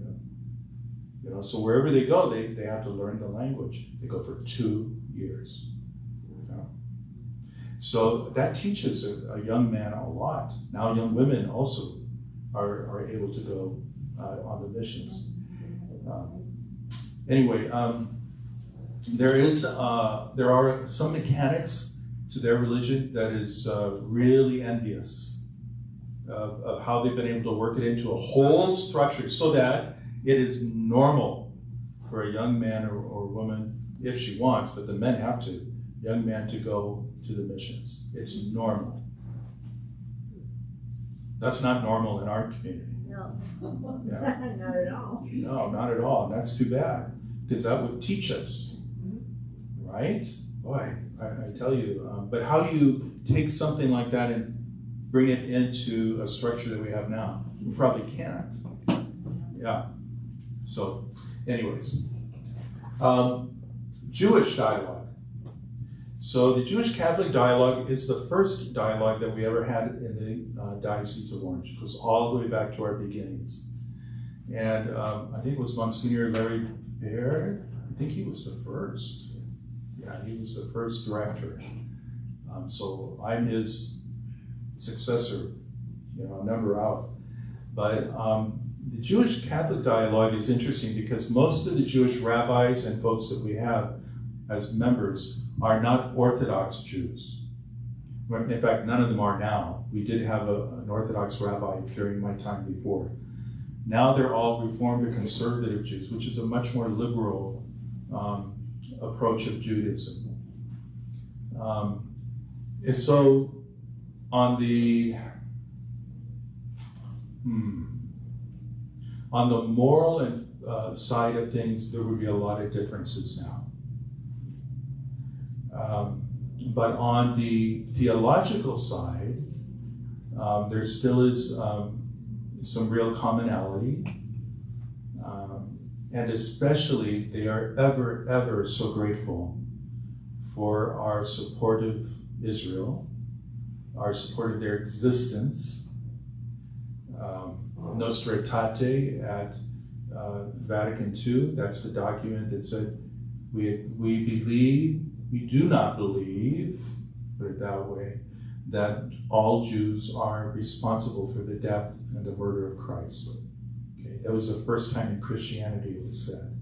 Yeah. So wherever they go, they have to learn the language. They go for 2 years. So that teaches a young man a lot. Now young women also are able to go on the missions. Anyway, there are some mechanics to their religion that is really envious of how they've been able to work it into a whole structure so that it is normal for a young man or woman, if she wants, but the men have to, young man to go to the missions. It's normal. That's not normal in our community. No. Yeah. Not at all. No, not at all. And that's too bad, because that would teach us, right? Boy, I tell you. But how do you take something like that and bring it into a structure that we have now? We probably can't. Yeah. So, anyways. Jewish dialogue. So the Jewish Catholic dialogue is the first dialogue that we ever had in the Diocese of Orange. It goes all the way back to our beginnings. And I think it was Monsignor Larry Baird. I think he was the first. Yeah, he was the first director. So I'm his successor, number out. But the Jewish Catholic dialogue is interesting because most of the Jewish rabbis and folks that we have as members are not Orthodox Jews. In fact, none of them are now. We did have an Orthodox rabbi during my time before. Now they're all Reformed or Conservative Jews, which is a much more liberal approach of Judaism. And so on the moral and side of things, there would be a lot of differences now. But on the theological side, there still is some real commonality. And especially, they are ever, ever so grateful for our support of Israel, our support of their existence. Nostra Aetate at Vatican II, that's the document that said, we do not believe, put it that way, that all Jews are responsible for the death and the murder of Christ. Okay, that was the first time in Christianity it was said.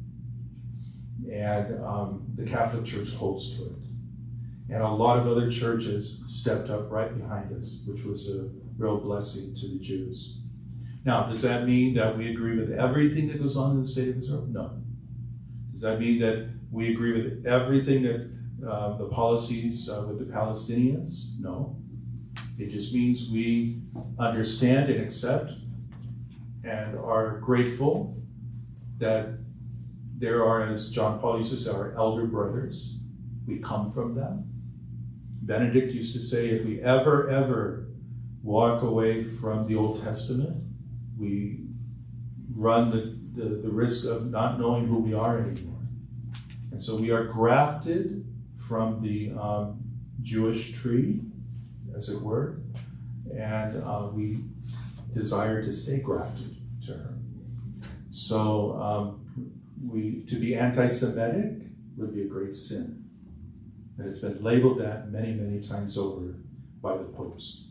And the Catholic Church holds to it. And a lot of other churches stepped up right behind us, which was a real blessing to the Jews. Now, does that mean that we agree with everything that goes on in the state of Israel? No. Does that mean that we agree with everything that the policies with the Palestinians? No. It just means we understand and accept and are grateful that there are, as John Paul used to say, our elder brothers. We come from them. Benedict used to say, if we ever walk away from the Old Testament, we run the risk of not knowing who we are anymore. And so we are grafted from the Jewish tree, as it were, and we desire to stay grafted to her. So to be anti-Semitic would be a great sin. And it's been labeled that many, many times over by the popes.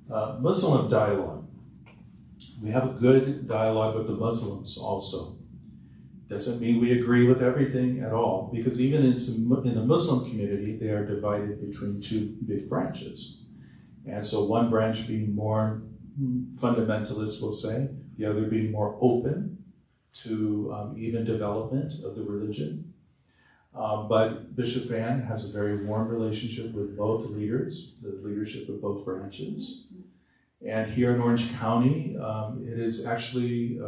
Muslim dialogue. We have a good dialogue with the Muslims also. Doesn't mean we agree with everything at all, because even in the Muslim community, they are divided between two big branches. And so one branch being more fundamentalist, we'll say, the other being more open to even development of the religion. But Bishop Van has a very warm relationship with both leaders, the leadership of both branches. And here in Orange County, it is actually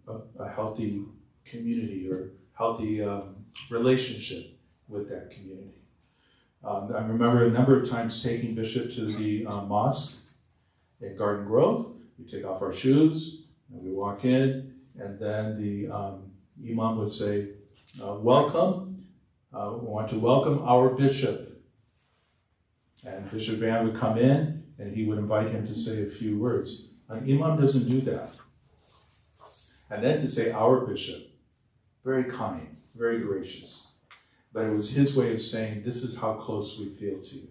a healthy community or healthy relationship with that community. I remember a number of times taking Bishop to the mosque in Garden Grove. We take off our shoes and we walk in, and then the imam would say, welcome, we want to welcome our bishop. And Bishop Van would come in and he would invite him to say a few words. An imam doesn't do that. And then to say our bishop, very kind, very gracious. But it was his way of saying, this is how close we feel to you.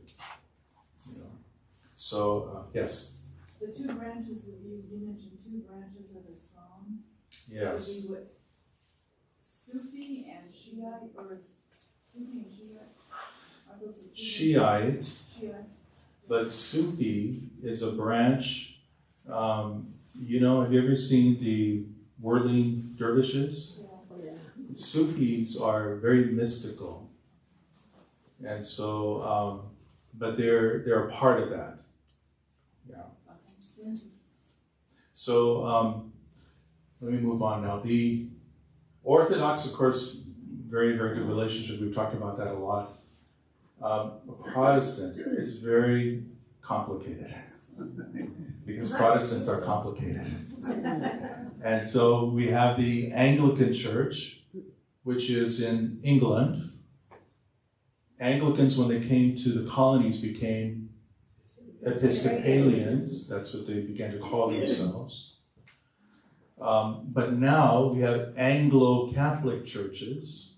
So, yes? The two branches that you mentioned, two branches of Islam. Yes. Would be what, Sufi and Shiite, or is Sufi and Shiite? Are those the two? Shiite, Shiite. but Sufi is a branch. You know, have you ever seen the whirling dervishes? Yeah. Sufis are very mystical, and so, but they're a part of that. Yeah. Okay. So let me move on now. The Orthodox, of course, very, very good relationship. We've talked about that a lot. A Protestant is very complicated because Protestants are complicated. And so we have the Anglican Church, which is in England. Anglicans, when they came to the colonies, became Episcopalians. That's what they began to call themselves. But now we have Anglo-Catholic churches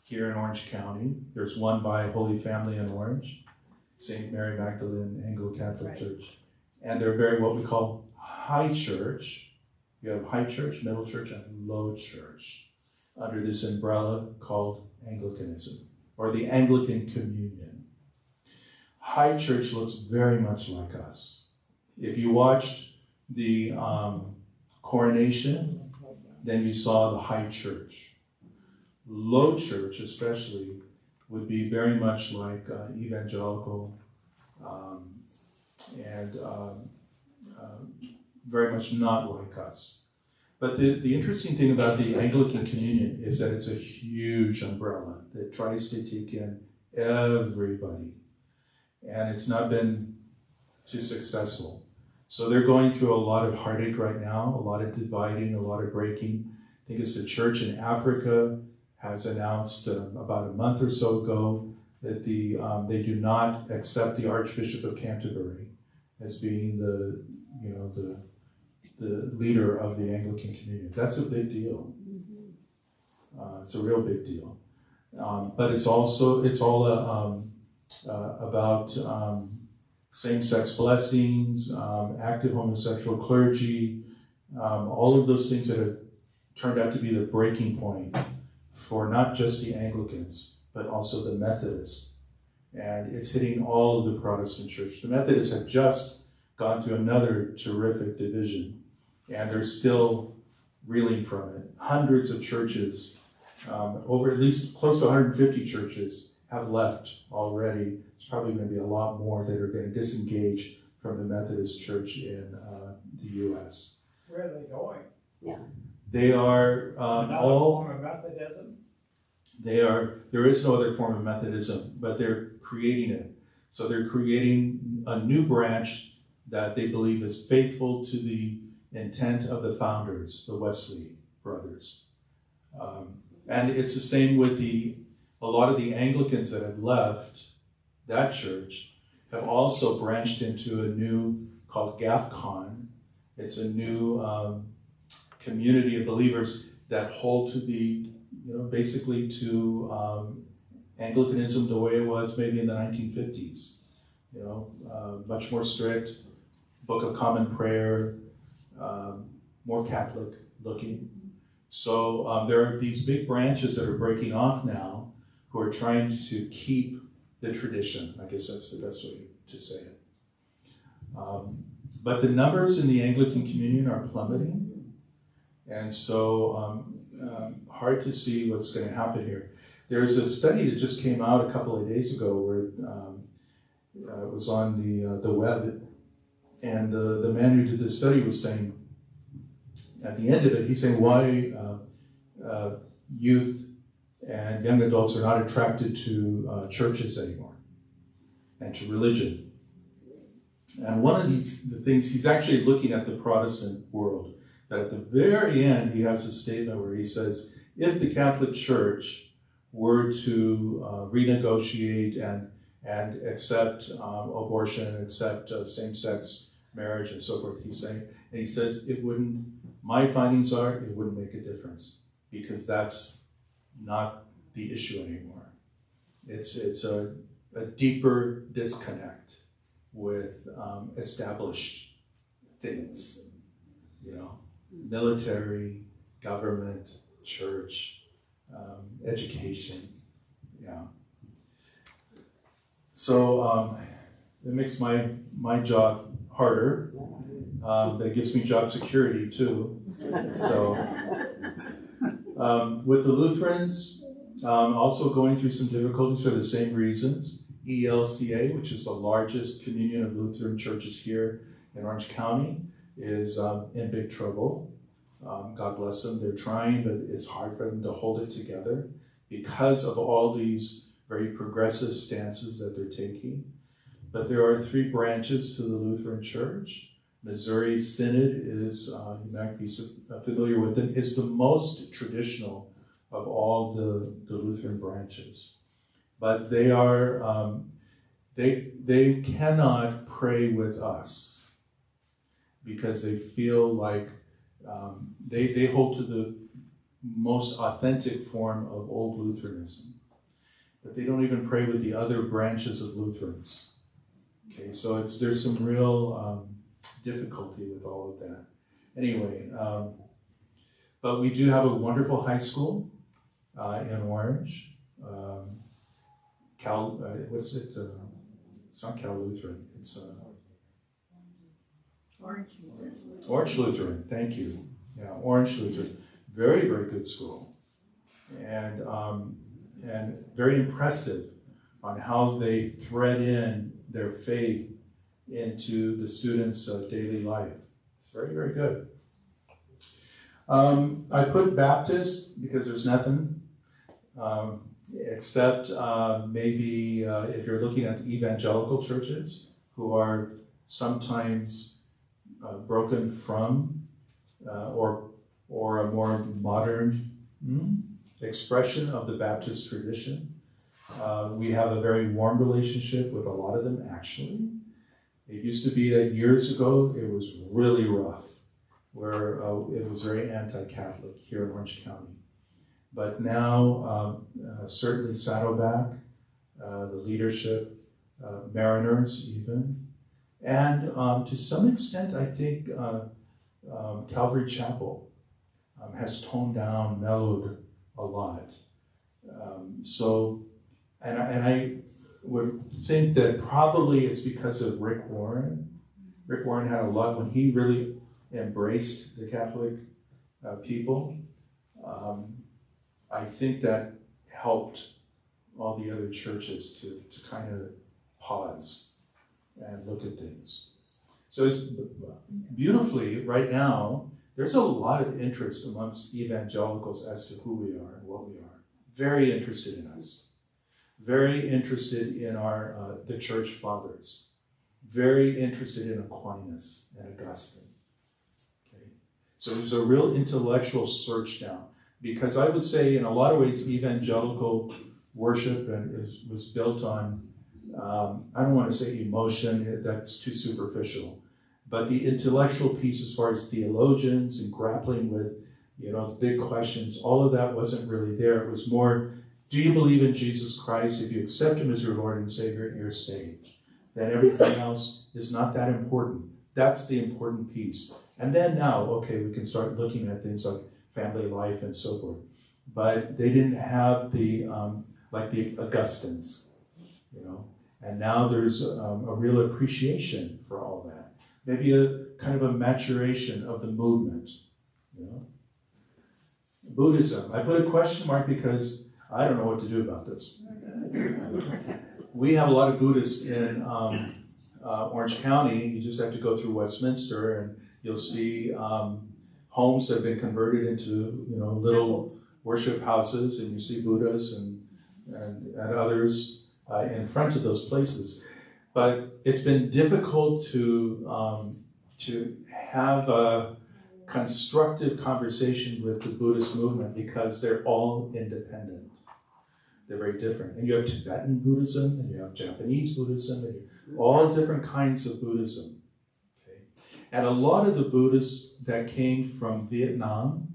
here in Orange County. There's one by Holy Family in Orange, St. Mary Magdalene Anglo-Catholic Church. And they're very what we call high church. You have high church, middle church, and low church under this umbrella called Anglicanism, or the Anglican Communion. High church looks very much like us. If you watched the coronation, then you saw the high church. Low church, especially, would be very much like evangelical and very much not like us. But the interesting thing about the Anglican Communion is that it's a huge umbrella that tries to take in everybody. And it's not been too successful. So they're going through a lot of heartache right now, a lot of dividing, a lot of breaking. I think it's the church in Africa has announced about a month or so ago that they do not accept the Archbishop of Canterbury as being the leader of the Anglican Communion. That's a big deal. It's a real big deal. But it's all about same-sex blessings, active homosexual clergy, all of those things that have turned out to be the breaking point for not just the Anglicans, but also the Methodists. And it's hitting all of the Protestant church. The Methodists have just gone through another terrific division, and they're still reeling from it. Hundreds of churches, over at least close to 150 churches, have left already. It's probably going to be a lot more that are going to disengage from the Methodist Church in the U.S. Where are they going? They are Another all. form of Methodism? There is no other form of Methodism, but they're creating it. So they're creating a new branch that they believe is faithful to the intent of the founders, the Wesley brothers. And it's the same with a lot of the Anglicans that have left that church have also branched into a new called GAFCON. It's a new community of believers that hold to basically to Anglicanism the way it was maybe in the 1950s. Much more strict, Book of Common Prayer, more Catholic looking. So there are these big branches that are breaking off now who are trying to keep the tradition. I guess that's the best way to say it. But the numbers in the Anglican Communion are plummeting. And so hard to see what's going to happen here. There's a study that just came out a couple of days ago where it was on the web. And the man who did the study was saying, at the end of it, he's saying why youth and young adults are not attracted to churches anymore and to religion. And one of the things, he's actually looking at the Protestant world, that at the very end, he has a statement where he says, if the Catholic Church were to renegotiate and accept abortion, accept same-sex marriage and so forth, he's saying, and he says, my findings are, it wouldn't make a difference because that's not the issue anymore. It's a deeper disconnect with established things, military, government, church, education, yeah. So it makes my job harder. That gives me job security too. So with the Lutherans, also going through some difficulties for the same reasons. ELCA, which is the largest communion of Lutheran churches here in Orange County, is in big trouble. God bless them. They're trying, but it's hard for them to hold it together because of all these very progressive stances that they're taking. But there are 3 branches to the Lutheran Church. Missouri Synod is, you might be familiar with them, is the most traditional of all the Lutheran branches. But they are, they cannot pray with us because they feel like they hold to the most authentic form of old Lutheranism. But they don't even pray with the other branches of Lutherans. Okay, so there's some real difficulty with all of that. Anyway, but we do have a wonderful high school in Orange. What is it? It's not Cal Lutheran. It's Orange Lutheran. Thank you. Yeah, Orange Lutheran. Very, very good school, and very impressive on how they thread in their faith into the students' daily life. It's very, very good. I put Baptist because there's nothing except maybe if you're looking at the evangelical churches who are sometimes broken from or a more modern expression of the Baptist tradition. We have a very warm relationship with a lot of them, actually. It used to be that years ago, it was really rough, where it was very anti-Catholic here in Orange County. But now, certainly Saddleback, the leadership, Mariners even, and to some extent, I think Calvary Chapel has toned down, mellowed a lot. And I would think that probably it's because of Rick Warren. Rick Warren had a lot when he really embraced the Catholic people. I think that helped all the other churches to kind of pause and look at things. So it's beautifully, right now, there's a lot of interest amongst evangelicals as to who we are and what we are. Very interested in us. Very interested in the church fathers. Very interested in Aquinas and Augustine. Okay? So there's a real intellectual search now. Because I would say in a lot of ways evangelical worship was built on, I don't want to say emotion, that's too superficial. But the intellectual piece as far as theologians and grappling with, big questions, all of that wasn't really there. It was more, do you believe in Jesus Christ? If you accept him as your Lord and Savior, you're saved. Then everything else is not that important. That's the important piece. And then now, okay, we can start looking at things like family life and so forth. But they didn't have the, like the Augustines, And now there's a real appreciation for all that. Maybe a kind of a maturation of the movement, Buddhism. I put a question mark because I don't know what to do about this. We have a lot of Buddhists in Orange County. You just have to go through Westminster and you'll see homes that have been converted into, little worship houses, and you see Buddhas and others in front of those places. But it's been difficult to have a constructive conversation with the Buddhist movement because they're all independent. They're very different. And you have Tibetan Buddhism, and you have Japanese Buddhism, and all different kinds of Buddhism. Okay? And a lot of the Buddhists that came from Vietnam,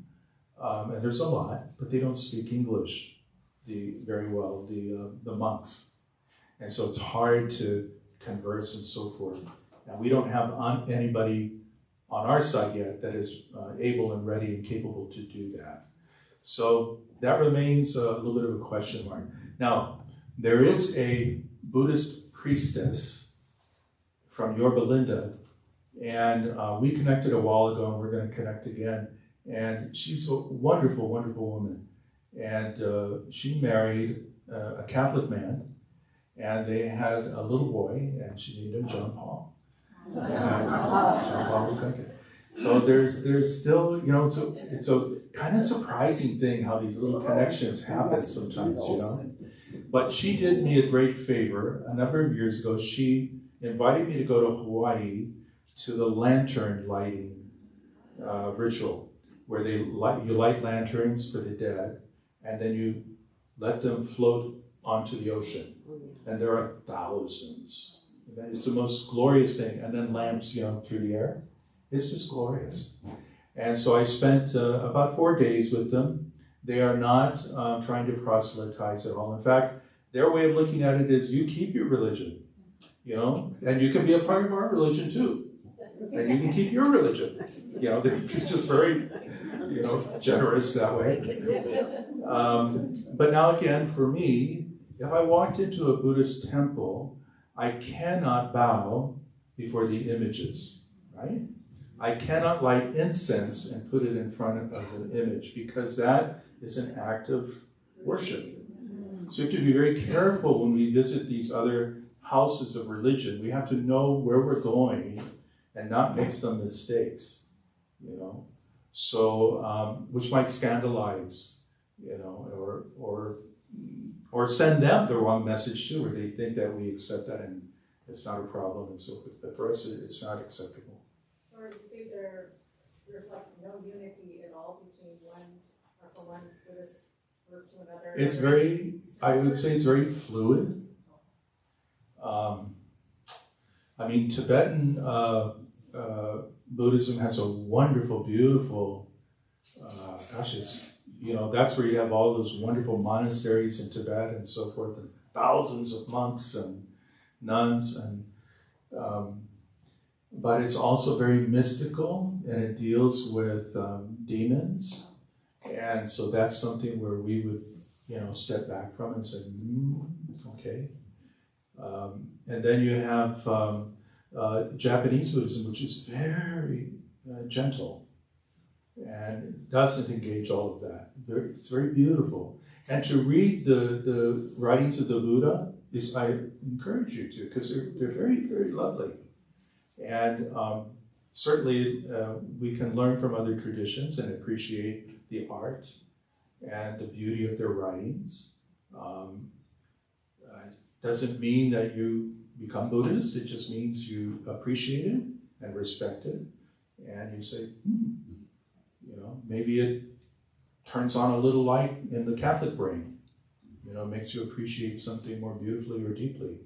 and there's a lot, but they don't speak English very well, the monks. And so it's hard to converse and so forth. And we don't have anybody on our side yet that is able and ready and capable to do that. So that remains a little bit of a question mark. Now, there is a Buddhist priestess from Yorba Linda, and we connected a while ago, and we're going to connect again. And she's a wonderful, wonderful woman. And she married a Catholic man, and they had a little boy, and she named him John Paul. And John Paul was second. So there's still, you know, it's a kind of surprising thing how these little connections happen sometimes, you know. But she did me a great favor. A number of years ago, she invited me to go to Hawaii to the lantern lighting ritual, where you light lanterns for the dead, and then you let them float onto the ocean. And there are thousands. It's the most glorious thing. And then lamps, you know, through the air. It's just glorious. And so I spent about 4 days with them. They are not trying to proselytize at all. In fact, their way of looking at it is you keep your religion, you know, and you can be a part of our religion too. And you can keep your religion. You know, they're just very, you know, generous that way. But now again, for me, if I walked into a Buddhist temple, I cannot bow before the images, right? I cannot light incense and put it in front of an image, because that is an act of worship. So you have to be very careful when we visit these other houses of religion. We have to know where we're going and not make some mistakes, you know. So, which might scandalize, you know, or send them the wrong message too, where they think that we accept that and it's not a problem and so forth. But for us, it's not acceptable. So you say there's like no unity at all between one Buddhist group to another? It's very, I would say it's very fluid. I mean, Tibetan Buddhism has a wonderful, beautiful, it's, you know, that's where you have all those wonderful monasteries in Tibet and so forth, and thousands of monks and nuns, and but it's also very mystical, and it deals with demons, and so that's something where we would, you know, step back from and say, okay. And then you have Japanese Buddhism, which is very gentle and doesn't engage all of that. It's very beautiful. And to read the writings of the Buddha, I encourage you to, because they're very, very lovely. And certainly we can learn from other traditions and appreciate the art and the beauty of their writings. Doesn't mean that you become Buddhist. It just means you appreciate it and respect it. And you say, you know, maybe it turns on a little light in the Catholic brain. You know, makes you appreciate something more beautifully or deeply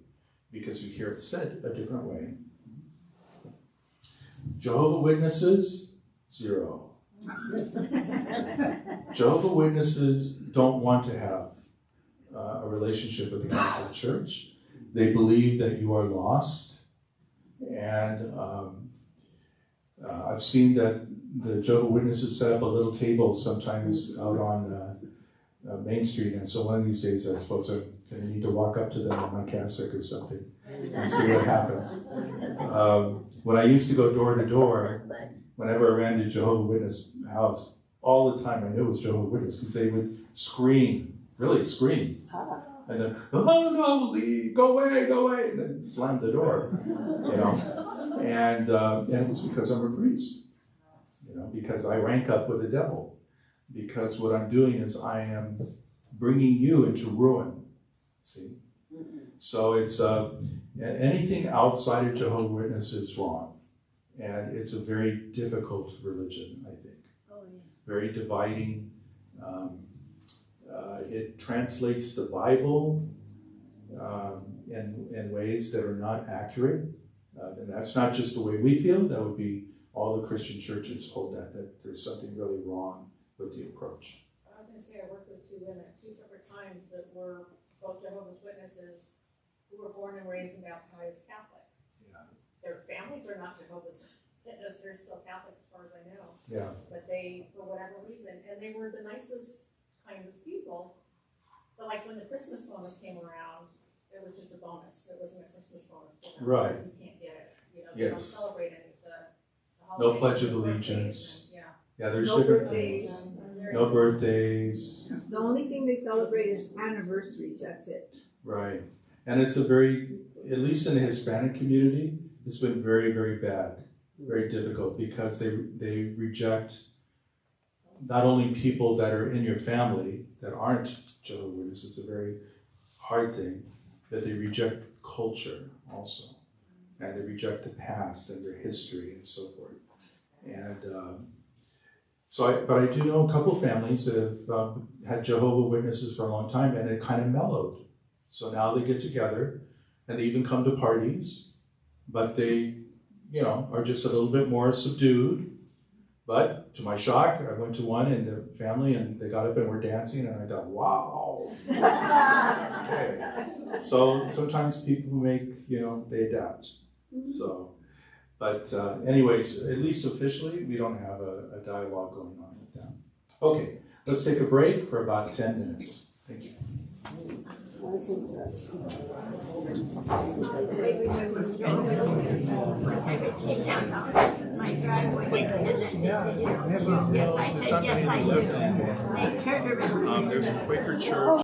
because you hear it said a different way. Jehovah Witnesses, 0. Jehovah Witnesses don't want to have a relationship with the Catholic Church. They believe that you are lost. And I've seen that the Jehovah Witnesses set up a little table sometimes out on Main Street, and so one of these days I suppose I'm going to need to walk up to them in my cassock or something and see what happens. When I used to go door to door, whenever I ran to Jehovah Witness house, all the time I knew it was Jehovah Witness, because they would scream, really scream. And then, oh no, Lee, go away, and then slam the door, you know. And it was because I'm a priest, you know, because I rank up with the devil. Because what I'm doing is I am bringing you into ruin, see? So it's anything outside of Jehovah's Witnesses is wrong. And it's a very difficult religion, I think. Very dividing. It translates the Bible in ways that are not accurate. And that's not just the way we feel. That would be all the Christian churches hold that there's something really wrong with the approach. I was going to say I worked with 2 women at 2 separate times that were both Jehovah's Witnesses who were born and raised and baptized Catholic. Yeah. Their families are not Jehovah's they're still Catholic as far as I know. Yeah. But they, for whatever reason, and they were the nicest, kindest people. But like when the Christmas bonus came around, it was just a bonus. It wasn't a Christmas bonus to them. Right. You can't get it. You know, they don't Yes. celebrate any of the No holidays, Pledge of the birthdays, Allegiance. and- Yeah. Yeah, there's No different birthdays. things. Very No birthdays. The only thing they celebrate is anniversaries, that's it. Right. And it's a very, at least in the Hispanic community, it's been very, very bad, very difficult because they reject not only people that are in your family that aren't Jehovah's Witnesses, it's a very hard thing, that they reject culture also. And they reject the past and their history and so forth. And but I do know a couple families that have had Jehovah's Witnesses for a long time, and it kind of mellowed. So now they get together, and they even come to parties, but they, are just a little bit more subdued. But to my shock, I went to one in the family, and they got up and were dancing, and I thought, wow. Okay. So sometimes people make, they adapt. So. But anyways, at least officially, we don't have a dialogue going on with them. Okay, let's take a break for about 10 minutes. Thank you. My driveway. Yes, I said, yes, I do. They turned around. There's a Quaker church.